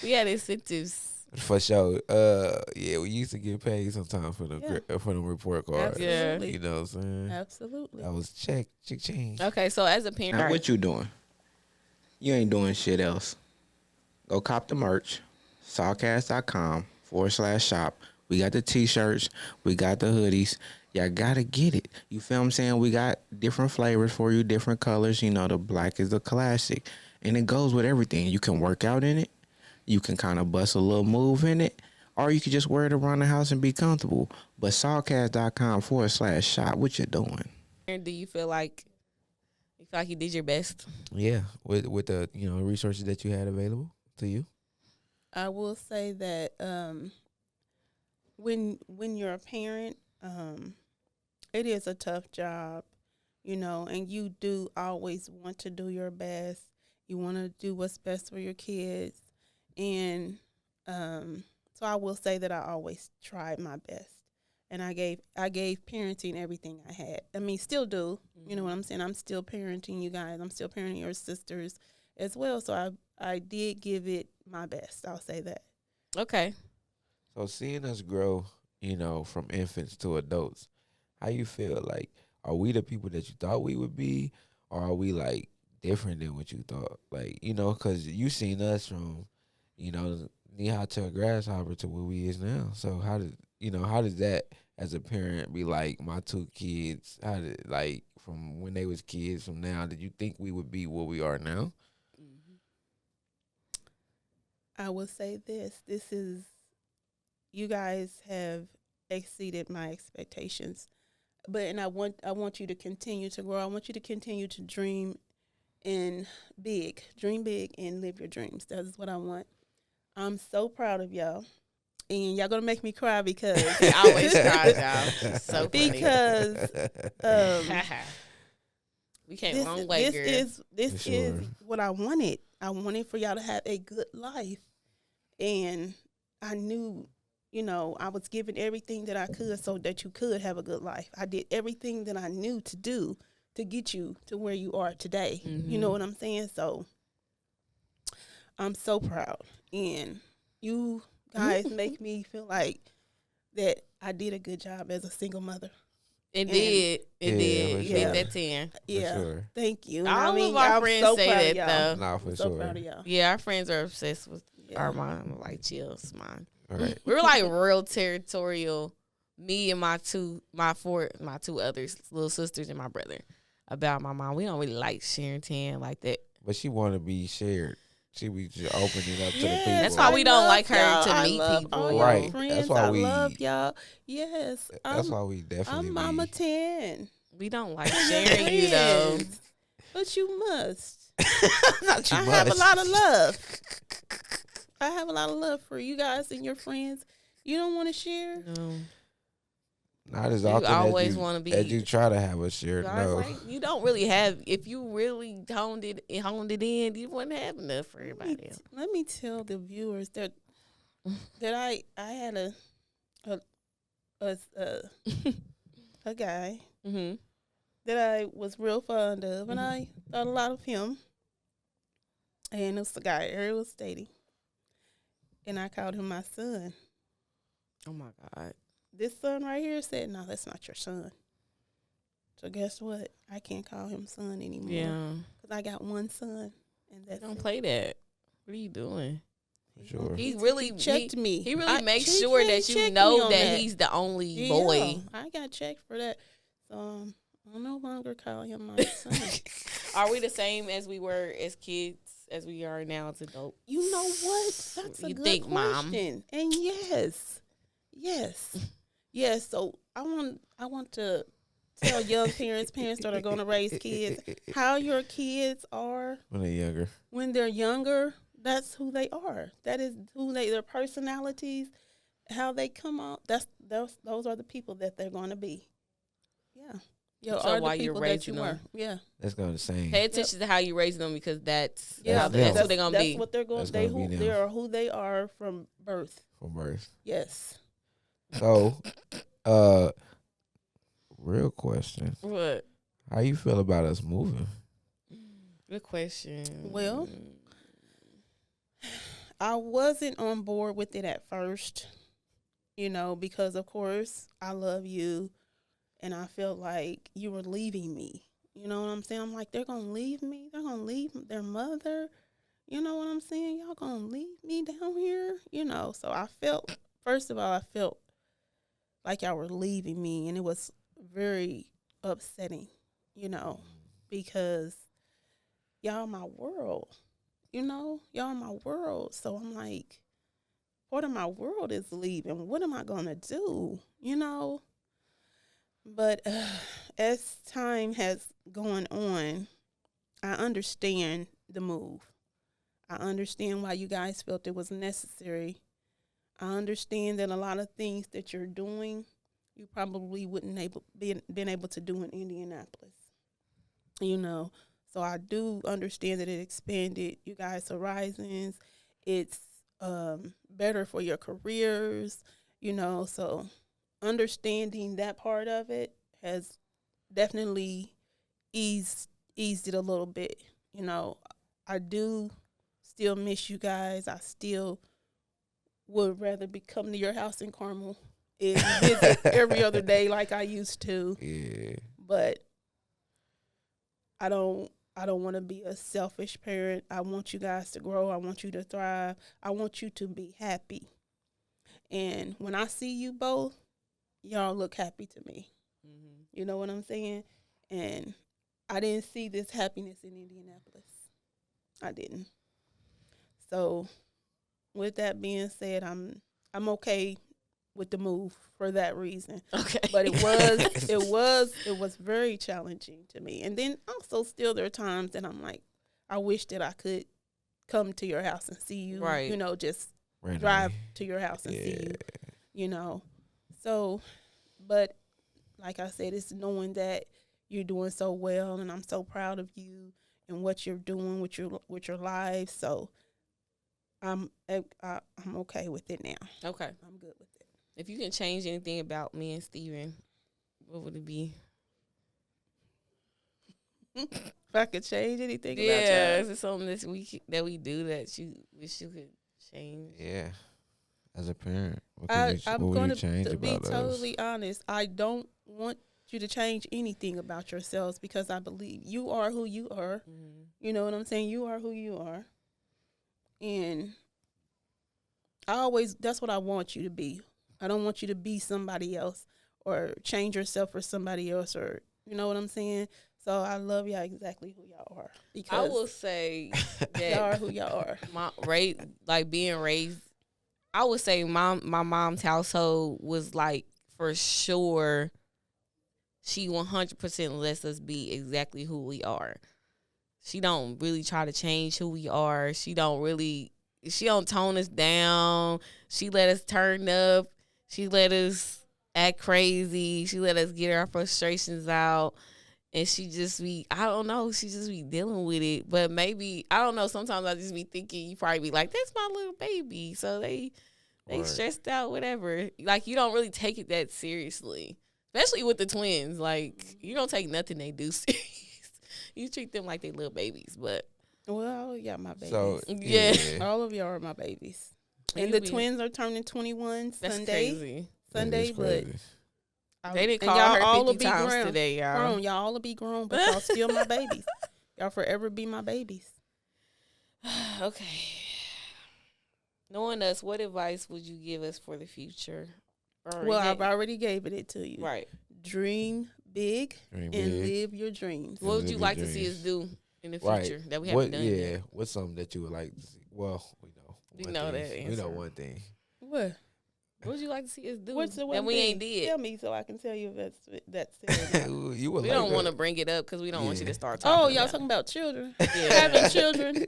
We had incentives. For sure. We used to get paid sometimes for the report cards. Absolutely. Yeah. You know what I'm saying? Absolutely. That was check. Okay, so as a parent. Now, what you doing? You ain't doing shit else. Go cop the merch. SawCast.com/shop. We got the t-shirts. We got the hoodies. Y'all gotta get it. You feel what I'm saying? We got different flavors for you, different colors. The black is the classic. And it goes with everything. You can work out in it. You can kind of bust a little move in it. Or you can just wear it around the house and be comfortable. But SawCast.com/shop. What you doing? Do you feel like you did your best? Yeah. With the resources that you had available to you. I will say that when you're a parent, it is a tough job, and you do always want to do your best. You want to do what's best for your kids. And so I will say that I always tried my best. And I gave parenting everything I had. I mean, still do. Mm-hmm. You know what I'm saying? I'm still parenting you guys. I'm still parenting your sisters as well. So I did give it my best. I'll say that. Okay. So seeing us grow, from infants to adults, how you feel? Like, are we the people that you thought we would be, or are we like different than what you thought? Like, because you seen us from, knee-high to a grasshopper to where we is now. So how does that as a parent be like my two kids? How did from when they was kids from now? Did you think we would be what we are now? I will say this is, you guys have exceeded my expectations, and I want you to continue to grow. I want you to continue to dream big and live your dreams. That is what I want. I'm so proud of y'all, and y'all gonna make me cry because He always cries, y'all. It's so funny. because we came a long way, girl. This For is sure. what I wanted. I wanted for y'all to have a good life, and I knew, I was giving everything that I could so that you could have a good life. I did everything that I knew to do to get you to where you are today. You know what I'm saying? So I'm so proud, and you guys make me feel like that I did a good job as a single mother. It did. It Yeah, did. for You sure. get that 10. Yeah, sure. thank you. And All of our I'm friends so say proud that, of y'all. though. Nah, for I'm so sure. proud of y'all. Yeah, our friends are obsessed with Yeah. our mom. I'm like, chill, it's mine. All right. We were like real territorial. Me and my two others, little sisters and my brother, about my mom. We don't really like sharing 10 like that. But she want to be shared. She be just opening up to the Yes, people. That's why we don't love like her y'all. to I meet love people. all y'all Right. friends. That's why I we- love y'all. Yes, That's why we definitely I'm Momma be. Tan. We don't like sharing you though. Friends. But you must. Not I have a lot of love. I have a lot of love for you guys and your friends. You don't want to share? No. Not as You often always as you, wanna be- as you try to have a share. Right, No. right. You don't really have. If you really honed it in, you wouldn't have enough for everybody else. Let me tell the viewers that I had a guy Mm-hmm. that I was real fond of, and I thought a lot of him. And it was the guy Ariel was dating, and I called him my son. Oh my God. This son right here said, "No, that's not your son." So guess what? I can't call him son anymore. Yeah. because I got one son, and that's Don't it. play that. What are you doing? For sure. He really checked me. He really makes he sure checked that you me know on that he's the only boy. Yeah, I got checked for that. So I'll no longer call him my son. Are we the same as we were as kids as we are now as adults? You know what? That's a You good think, Mom? question. And yes. So I want to tell young parents that are going to raise kids, how your kids are When they're younger. when they're younger. That's who they are. That is who their personalities, how they come out. Those are the people that they're going to be. Yeah. So Are the while you're people that raising you were. them. Yeah. That's going to same. Pay attention to how you raise them because that's Yeah, how, that's who they're gonna be. That's what they're going. That's They gonna be they them. are who they are from birth. From birth. Yes. So, real question. What? How you feel about us moving? Good question. Well, I wasn't on board with it at first, because of course I love you, and I felt like you were leaving me. You know what I'm saying? I'm like, they're gonna leave me. They're gonna leave their mother. You know what I'm saying? Y'all gonna leave me down here? So I felt, first of all, I felt like y'all were leaving me, and it was very upsetting, because y'all my world, y'all my world. So I'm like, part of my world is leaving. What am I going to do, But as time has gone on, I understand the move. I understand why you guys felt it was necessary. I understand that a lot of things that you're doing, you probably wouldn't been able to do in Indianapolis, So I do understand that it expanded you guys' horizons. It's better for your careers, So understanding that part of it has definitely eased it a little bit. I do still miss you guys. I still would rather come to your house in Carmel and visit every other day like I used to. Yeah. But I don't want to be a selfish parent. I want you guys to grow. I want you to thrive. I want you to be happy. And when I see you both, y'all look happy to me. Mm-hmm. You know what I'm saying? And I didn't see this happiness in Indianapolis. I didn't. So with that being said, I'm okay with the move for that reason. Okay. But it was very challenging to me. And then also still there are times that I'm like, I wish that I could come to your house and see you, Right. Just drive Randomly. to your house and see Yeah. you. You know, so, but like I said, it's knowing that you're doing so well, and I'm so proud of you and what you're doing with your life. So I'm okay with it now. Okay. I'm good with it. If you can change anything about me and Steven, what would it be? If I could change anything about Yeah, y'all. is it something that we do that you wish you could change? Yeah. As a parent, what I'm would going you change to be about us? totally honest. I don't want you to change anything about yourselves because I believe you are who you are. Mm-hmm. You know what I'm saying? You are who you are. And that's what I want you to be. I don't want you to be somebody else or change yourself for somebody else, or, you know what I'm saying? So I love y'all exactly who y'all are. I Because will say y'all are that who y'all are. being raised, I would say my mom's household was like, for sure, she 100% lets us be exactly who we are. She don't really try to change who we are. She don't tone us down. She let us turn up. She let us act crazy. She let us get our frustrations out. And she just I don't know, she just be dealing with it. But maybe, I don't know, sometimes I just be thinking, you probably be like, that's my little baby. So they Right. stressed out, whatever. Like, you don't really take it that seriously. Especially with the twins. Like, you don't take nothing they do serious. You treat them like they little babies. But Well, y'all my babies. So Yeah. All of y'all are my babies. You And the be- twins are turning 21 that's Sunday. crazy. Sunday, but They didn't and call y'all her all 50 will be times grown. today, y'all. Y'all all will be grown, but y'all still my babies. Y'all forever be my babies. Okay. Knowing us, what advice would you give us for the future? Well, I've already gave it to you. Right. Dream big Dream and big. live your dreams. What would live you your like to see us dreams. do in the Right. future that we haven't What? done Yeah. yet? What's something that you would like to see? Well, we know. We one know thing. that We know answer. one thing. What? What would you like to see us do What's the that one we thing? ain't did? Tell me so I can tell you if that's it or not. You would We like don't that. want to bring it up because we don't want you Yeah. to start talking. Oh, y'all about talking about children? it. Yeah. Having children?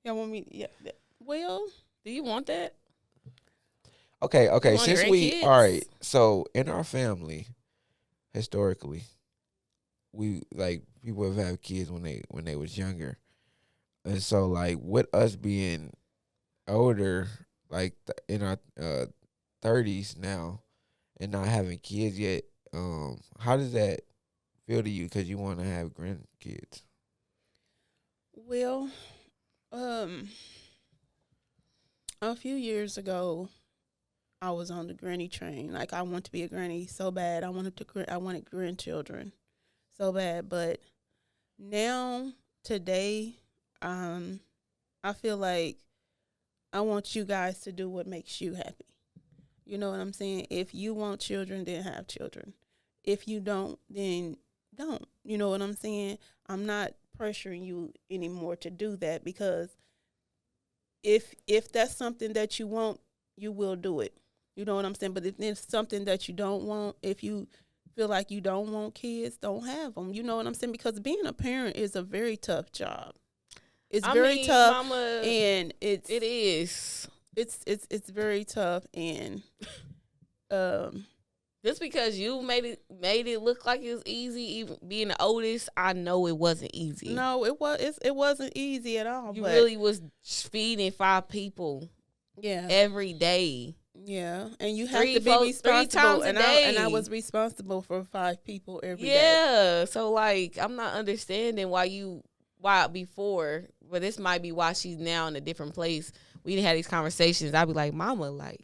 Y'all want me? Yeah. Well, Do you want that? Okay. You want Since we grandkids? all right, so in our family, historically, we like people have had kids when they was younger, and so like with us being older, like in our 30s now, and not having kids yet, how does that feel to you? Because you want to have grandkids. well, a few years ago, I was on the granny train. Like I want to be a granny so bad. I wanted grandchildren so bad. But now today, I feel like I want you guys to do what makes you happy. You know what I'm saying? If you want children, then have children. If you don't, then don't. You know what I'm saying? I'm not pressuring you anymore to do that because if that's something that you want, you will do it. You know what I'm saying? But if it's something that you don't want, if you feel like you don't want kids, don't have them. You know what I'm saying? Because being a parent is a very tough job. It's very tough, Mama, and it is. it's very tough, and Just because you made it look like it was easy, even being the oldest, I know it wasn't easy. no, it wasn't easy at all. You but really was feeding 5 people yeah, every day. yeah, and you have Three, to be four- 3 responsible. times a and day. I was responsible for 5 people every day. Yeah, so like I'm not understanding why before, but this might be why she's now in a different place. We had these conversations. I'd be like, Mama, like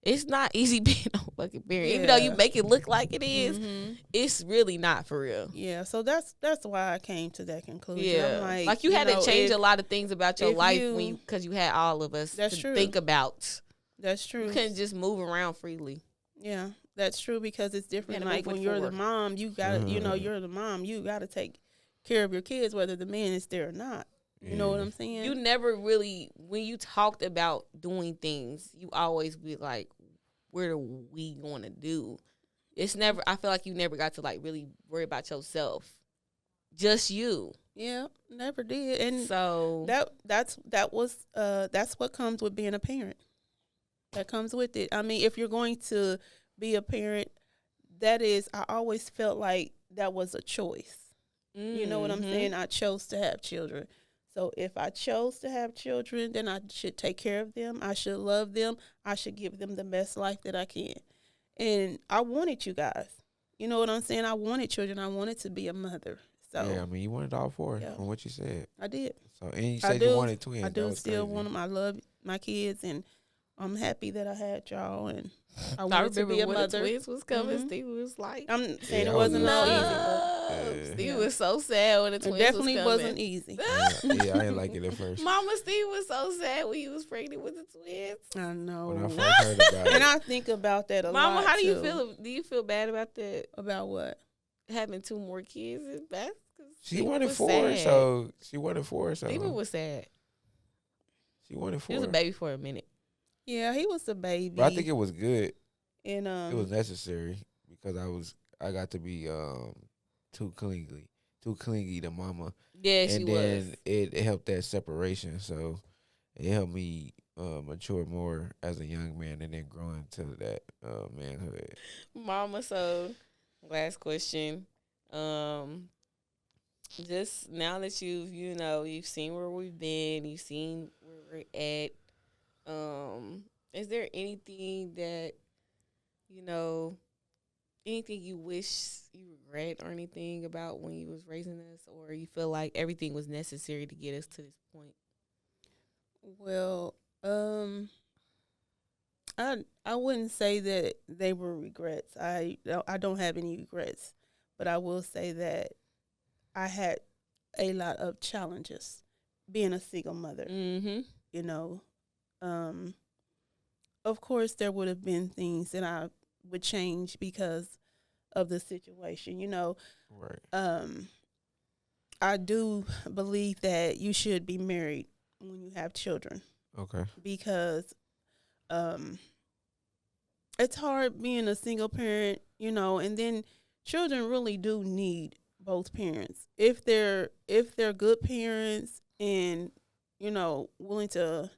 it's not easy being a fucking parent. Even though you Yeah. make it look like it is, Mhm. it's really not for real. Yeah, so that's why I came to that conclusion. Yeah, I'm like you had to change if- a lot of things about your if life you- because you had all of us That's to true. think about. That's true. You couldn't just move around freely. Yeah, that's true because it's different. to Like move when with you're the forward. mom, you got to you're the mom. You got to take care of your kids, whether the man is there or not. You know what Yeah. I'm saying? You never really, when you talked about doing things, you always be like, "What are we going to do?" It's never. I feel like you never got to like really worry about yourself. just you. Yeah, never did. And So that's what comes with being a parent. That comes with it. I mean, if you're going to be a parent, I always felt like that was a choice. You know what I'm saying? I chose to have children. So if I chose to have children, then I should take care of them. I should love them. I should give them the best life that I can. And I wanted you guys. You know what I'm saying? I wanted children. I wanted to be a mother. So Yeah, I mean, you wanted all four Yeah. from what you said. I did. So, and you I said do. you wanted twins. I That do was still crazy. want them. I love my kids, and I'm happy that I had y'all. And I I wanted to remember be a when mother. the twins was coming. Mhm. Steve was like, I'm saying Yeah, it I was wasn't all easy. But Yeah. Steve Yeah. was so sad when the it twins definitely was coming. wasn't easy. Yeah, I didn't like it at first. Mama Steve was so sad when you was pregnant with the twins. I know. When I first heard about And it, I think about that a lot. Mama, how do you too. feel? Do you feel bad about that? About what? Having 2 more kids is bad. she wanted four, so she wanted four, so Steven was sad. she wanted He four. was a baby for a minute. Yeah, he was a baby. But I think it was good. and It was necessary because I got to be too clingy to mama, Yeah, she and was. then it helped that separation. So it helped me mature more as a young man, and then grow into that manhood. Mama, so last question. Just now that you've seen where we've been, you've seen where we're at, is there anything that, anything you wish you regret or anything about when you was raising us, or you feel like everything was necessary to get us to this point? Well, I wouldn't say that they were regrets. I don't have any regrets, but I will say that I had a lot of challenges being a single mother. Mm-hmm. You know, of course there would have been things that I would change because of the situation. You know, Right. I do believe that you should be married when you have children. Okay. Because it's hard being a single parent, and then children really do need both parents. If they're good parents and, willing to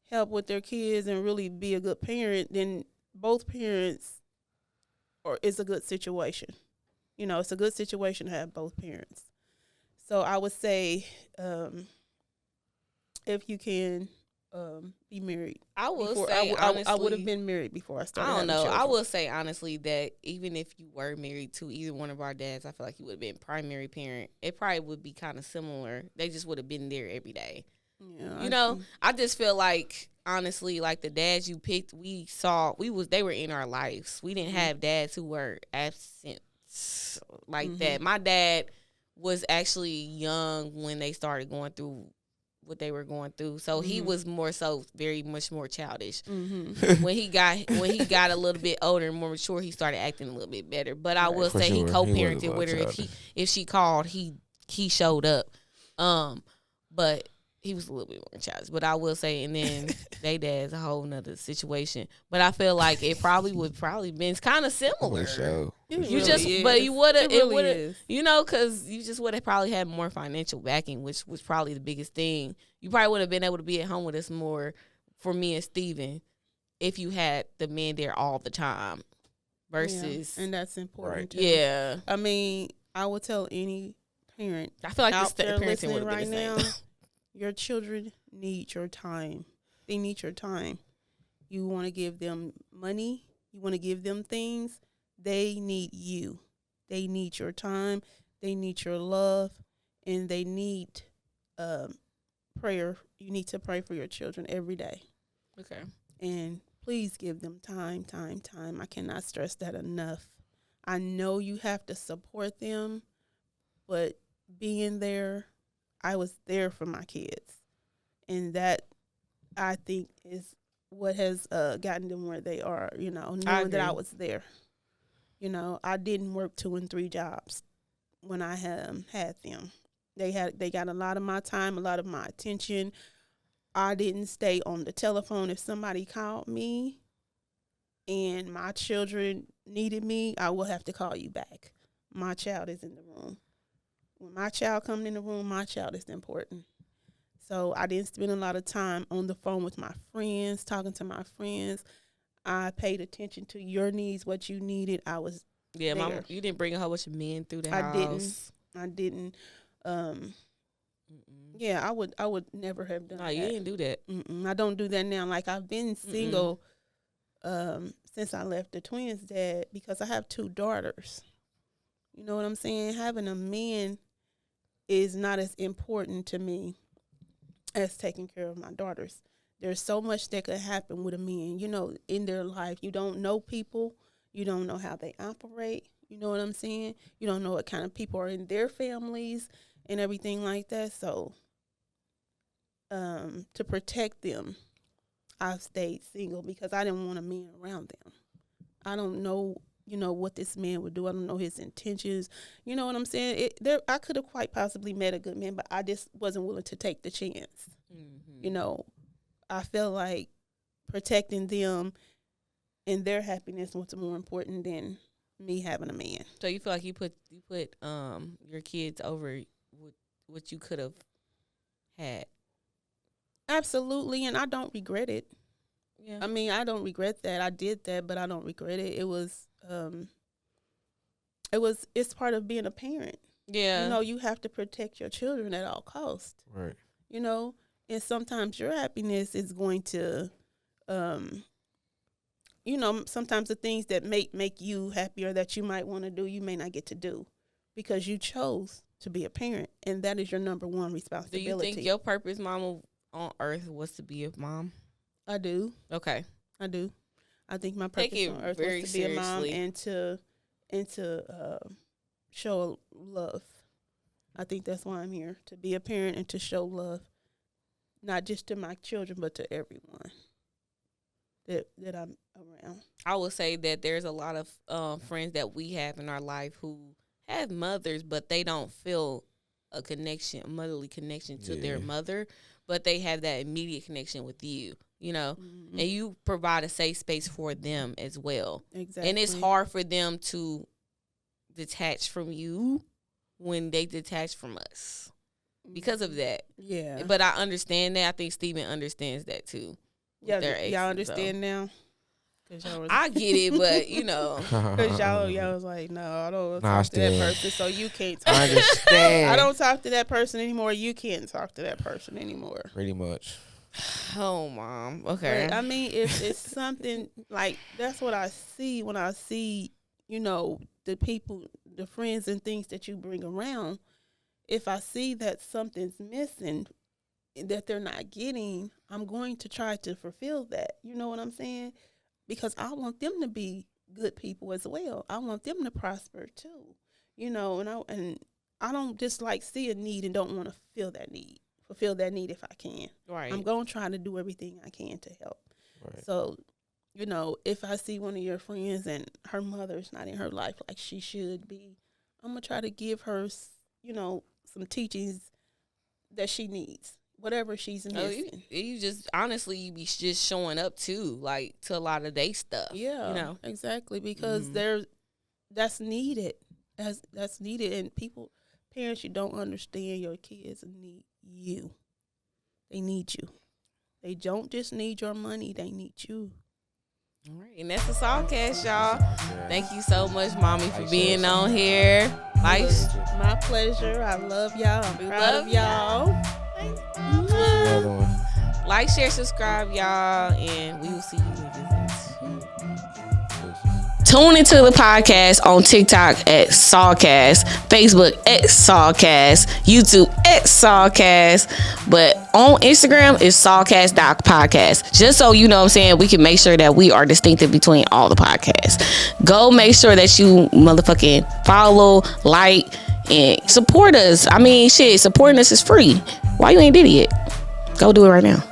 help with their kids and really be a good parent, then both parents it's a good situation. It's a good situation to have both parents. So I would say if you can be married. I will Before, say, honestly, I would have been married before I started. I don't know. having I children. will say honestly that even if you were married to either one of our dads, I feel like you would have been primary parent. It probably would be kind of similar. They just would have been there every day. Yeah, I just feel like honestly, like the dads you picked, they were in our lives. We didn't have dads who were absent like that. My dad was actually young when they started going through what they were going through, so he was more so very much more childish. When he got a little bit older and more mature, he started acting a little bit better. But I will For say he sure. He co-parented was a with her. little If she called, he showed up. But he was a little bit more childish. But I will say, and then they dad's a whole nother situation. But I feel like it probably been kind of similar. For sure. You would have, It really is. because you just would have probably had more financial backing, which was probably the biggest thing. You probably would have been able to be at home with us more for me and Steven if you had the men there all the time versus. And that's important. Right. Too. Yeah. I mean, I would tell any parent I feel like out the there parenting listening would have right been the now, same. your children need your time. They need your time. You want to give them money. You want to give them things. They need you. They need your time. They need your love, and they need prayer. You need to pray for your children every day. Okay. And please give them time. I cannot stress that enough. I know you have to support them, but being there, I was there for my kids. And that, I think, is what has gotten them where they are, knowing that I agree. was there. I didn't work 2 and 3 jobs when I had them. They got a lot of my time, a lot of my attention. I didn't stay on the telephone. If somebody called me and my children needed me, I will have to call you back. My child is in the room. when my child comes in the room, my child is important. So I didn't spend a lot of time on the phone with my friends, talking to my friends. I paid attention to your needs, what you needed. I was Mama, you didn't bring a whole bunch of men through the house. I didn't. Yeah, I would never have done that. No, you didn't do that. I don't do that now. Like, I've been single since I left the twins' dad because I have 2 daughters. You know what I'm saying? Having a man is not as important to me as taking care of my daughters. There's so much that could happen with a man, in their life. You don't know people. You don't know how they operate. You know what I'm saying? You don't know what kind of people are in their families and everything like that. So to protect them, I've stayed single because I didn't want a man around them. I don't know, what this man would do. I don't know his intentions. You know what I'm saying? I could have quite possibly met a good man, but I just wasn't willing to take the chance. I felt like protecting them and their happiness was more important than me having a man. So you feel like you put your kids over what you could have had? Absolutely, and I don't regret it. Yeah. I mean, I don't regret that. I did that, but I don't regret it. It's part of being a parent. Yeah. You have to protect your children at all costs. Right. And sometimes your happiness is going to, sometimes the things that make you happier that you might want to do, you may not get to do because you chose to be a parent, and that is your number one responsibility. Do you think your purpose, Mama, on earth was to be a mom? I do. Okay. I do. I think my purpose on earth was to be a mom and to show love. I think that's why I'm here, to be a parent and to show love, not just to my children, but to everyone that I'm around. I would say that there's a lot of friends that we have in our life who have mothers, but they don't feel a motherly connection to their mother, but they have that immediate connection with you, and you provide a safe space for them as well. Exactly. And it's hard for them to detach from you when they detach from us because of that. Yeah. But I understand that. I think Steven understands that too. Yeah, y'all understand now? I get it, but because y'all was like, no, I don't talk to that person, so you can't talk. I understand. I don't talk to that person anymore. You can't talk to that person anymore. Pretty much. Oh, Mom. Okay. But, I mean, it's something like that's what I see when I see, the people, the friends and things that you bring around. If I see that something's missing that they're not getting, I'm going to try to fulfill that. You know what I'm saying? Because I want them to be good people as well. I want them to prosper too, and I don't just see a need and don't want to fulfill that need if I can. Right. I'm going to try to do everything I can to help. Right. So, if I see one of your friends and her mother's not in her life like she should be, I'm going to try to give her, some teachings that she needs. Whatever she's missing. You just honestly, you be just showing up too, to a lot of they stuff. Yeah, exactly, because that's needed. That's needed, and parents, you don't understand. Your kids need you. They need you. They don't just need your money. They need you. All right, and that's the SawCast, y'all. Thank you so much, Mommy, for being on here. My pleasure. I love y'all. I'm proud of y'all. Like, share, subscribe, y'all, and we will see you niggas in 2. Tune into the podcast on TikTok at SawCast, Facebook at SawCast, YouTube at SawCast, but on Instagram is SawCast.podcast. Just so you know what I'm saying, we can make sure that we are distinctive between all the podcasts. Go make sure that you motherfucking follow, like, and support us. I mean, shit, supporting us is free. Why you ain't did it yet? Go do it right now.